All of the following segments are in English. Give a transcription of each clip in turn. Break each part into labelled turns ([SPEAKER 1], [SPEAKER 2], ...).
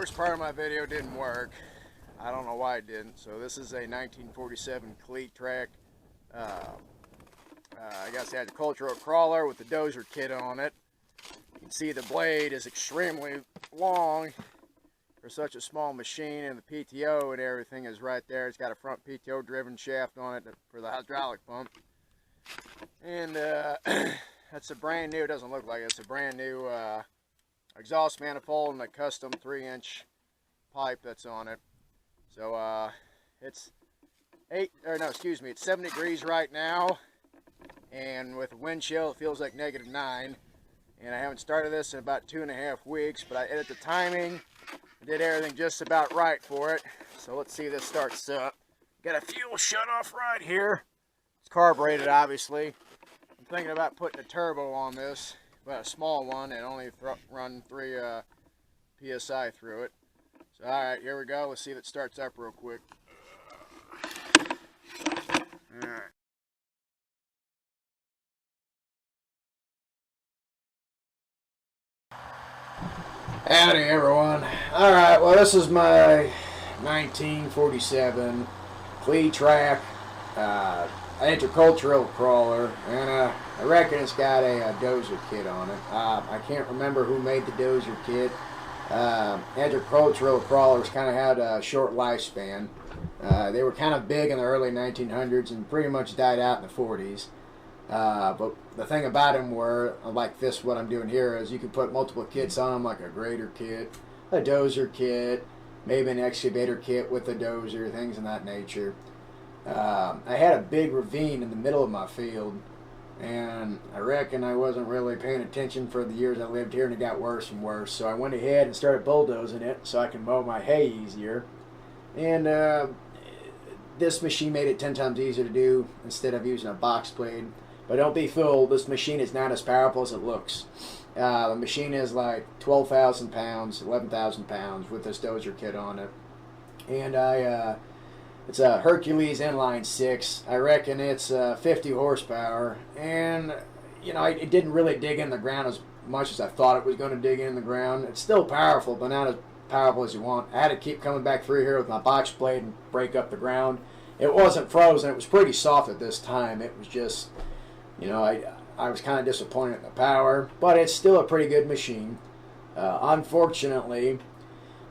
[SPEAKER 1] first part of my video didn't work. I don't know why it didn't. So this is a 1947 Cletrac, I guess, agricultural crawler with the Dozer kit on it. You can see the blade is extremely long for such a small machine, and the PTO and everything is right there. It's got a front PTO driven shaft on it for the hydraulic pump. And that's a brand new, it doesn't look like it, it's a brand new exhaust manifold and a custom 3-inch pipe that's on it. So it's 7 degrees right now, and with a wind chill it feels like -9. And I haven't started this in about 2.5 weeks, but I edited the timing, I did everything just about right for it. So let's see if this starts up. Got a fuel shut off right here. It's carbureted, obviously. I'm thinking about putting a turbo on this, but a small one, and only run 3 psi through it. So alright, here we go. Let's see if it starts up real quick. Alright. Howdy everyone. Alright, well this is my 1947 Cletrac agricultural crawler, and I reckon it's got a Dozer kit on it. I can't remember who made the Dozer kit. Agricultural crawlers kind of had a short lifespan. They were kind of big in the early 1900s and pretty much died out in the 40s. But the thing about them were, like this, what I'm doing here, is you can put multiple kits on them, like a grader kit, a Dozer kit, maybe an excavator kit with a Dozer, things of that nature. I had a big ravine in the middle of my field, and I reckon I wasn't really paying attention for the years I lived here, and it got worse and worse. So I went ahead and started bulldozing it so I can mow my hay easier. And this machine made it 10 times easier to do instead of using a box blade. But don't be fooled, this machine is not as powerful as it looks. The machine is like 12,000 pounds, 11,000 pounds with this Dozer kit on it. And it's a Hercules inline 6. I reckon it's 50 horsepower. And, you know, it didn't really dig in the ground as much as I thought it was going to dig in the ground. It's still powerful, but not as powerful as you want. I had to keep coming back through here with my box blade and break up the ground. It wasn't frozen. It was pretty soft at this time. It was just, you know, I was kind of disappointed in the power, but it's still a pretty good machine. Unfortunately,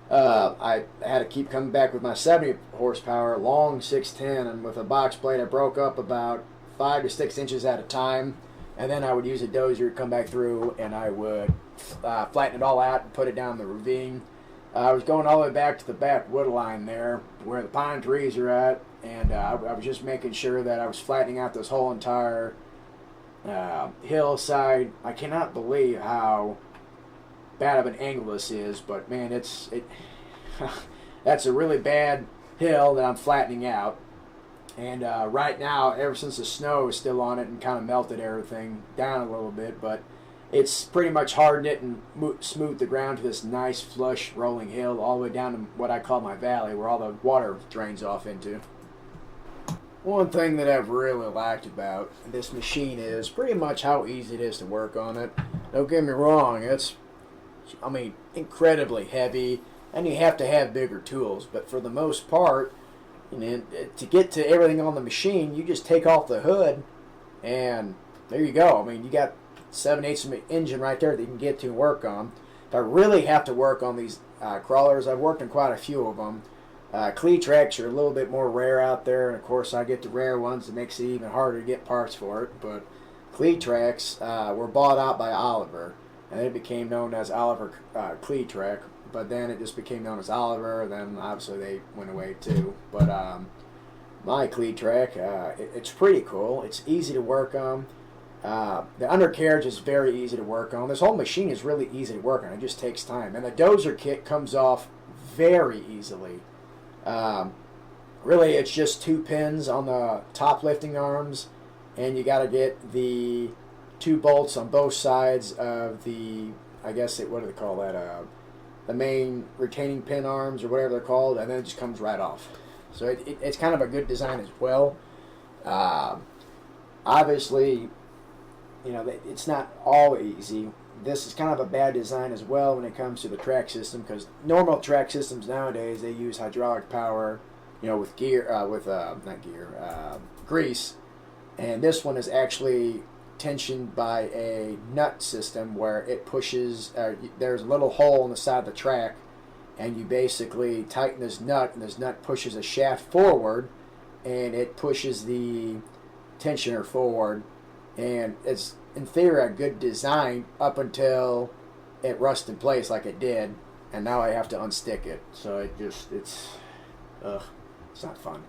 [SPEAKER 1] I had to keep coming back with my 70 horsepower long 610, and with a box blade I broke up about 5 to 6 inches at a time, and then I would use a Dozer to come back through, and I would flatten it all out and put it down the ravine. I was going all the way back to the back wood line there where the pine trees are at, and I was just making sure that I was flattening out this whole entire hillside. I cannot believe how bad of an angle this is, but man, that's a really bad hill that I'm flattening out. And right now, ever since the snow is still on it and kind of melted everything down a little bit, but it's pretty much hardened it and smoothed the ground to this nice flush rolling hill all the way down to what I call my valley, where all the water drains off into. One thing that I've really liked about this machine is pretty much how easy it is to work on it. Don't get me wrong, it's, I mean, incredibly heavy, and you have to have bigger tools, but for the most part, you know, to get to everything on the machine, you just take off the hood, and there you go. I mean, you got 7/8 of an engine right there that you can get to and work on. If I really have to work on these crawlers, I've worked on quite a few of them. Cletracs are a little bit more rare out there, and of course I get the rare ones that makes it even harder to get parts for it. But Cletracs were bought out by Oliver, and it became known as Oliver-Cletrac, but then it just became known as Oliver, then obviously they went away too. But my Cletrac, it's pretty cool. It's easy to work on. The undercarriage is very easy to work on. This whole machine is really easy to work on. It just takes time. And the Dozer kit comes off very easily. Really, it's just 2 pins on the top lifting arms, and you got to get the 2 bolts on both sides of the, I guess, what do they call that? The main retaining pin arms, or whatever they're called, and then it just comes right off. So it's kind of a good design as well. Obviously, you know, it's not all easy, this is kind of a bad design as well when it comes to the track system, because normal track systems nowadays, they use hydraulic power, with gear, not gear, grease, and this one is actually tensioned by a nut system where it pushes, there's a little hole in the side of the track, and you basically tighten this nut, and this nut pushes a shaft forward, and it pushes the tensioner forward, and it's in theory a good design up until it rusts in place like it did, and now I have to unstick it. So it's not fun.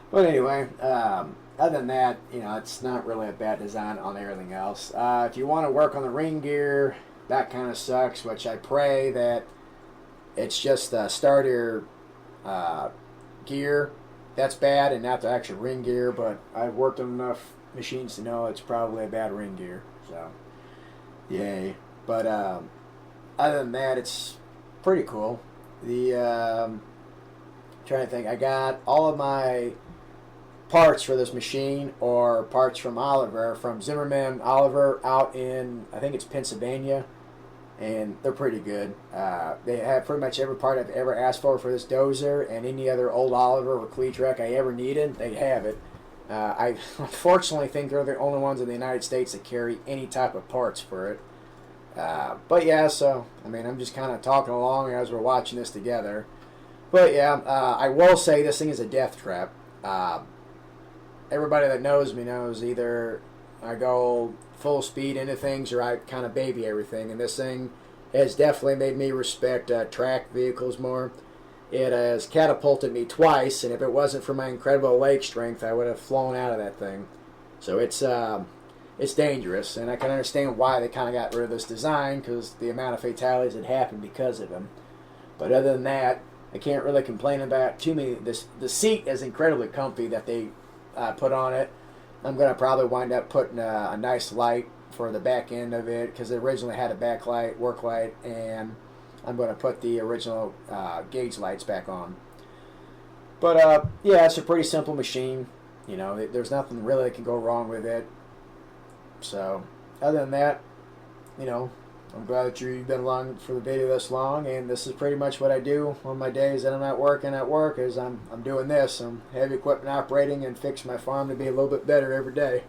[SPEAKER 1] But anyway, other than that, it's not really a bad design on everything else. If you want to work on the ring gear, that kind of sucks, which I pray that it's just the starter gear that's bad and not the actual ring gear, but I've worked on enough machines to know it's probably a bad ring gear. So, yay. But other than that, it's pretty cool. Trying to think, I got all of my parts for this machine, or parts from Zimmerman Oliver out in, I think it's Pennsylvania, and they're pretty good. They have pretty much every part I've ever asked for this Dozer, and any other old Oliver-Cletrac I ever needed, they have it. I unfortunately think they're the only ones in the United States that carry any type of parts for it. But yeah, so, I'm just kind of talking along as we're watching this together. But yeah, I will say this thing is a death trap. Everybody that knows me knows either I go full speed into things or I kind of baby everything. And this thing has definitely made me respect track vehicles more. It has catapulted me twice, and if it wasn't for my incredible leg strength, I would have flown out of that thing. So it's dangerous, and I can understand why they kind of got rid of this design, because the amount of fatalities that happened because of him. But other than that, I can't really complain about too many. The seat is incredibly comfy that they put on it. I'm going to probably wind up putting a nice light for the back end of it, because it originally had a backlight, work light, and I'm going to put the original gauge lights back on. But yeah, it's a pretty simple machine. There's nothing really that can go wrong with it. So other than that, I'm glad that you've been along for the video this long, and this is pretty much what I do on my days that I'm not working at work. Is I'm doing this. I'm heavy equipment operating and fix my farm to be a little bit better every day.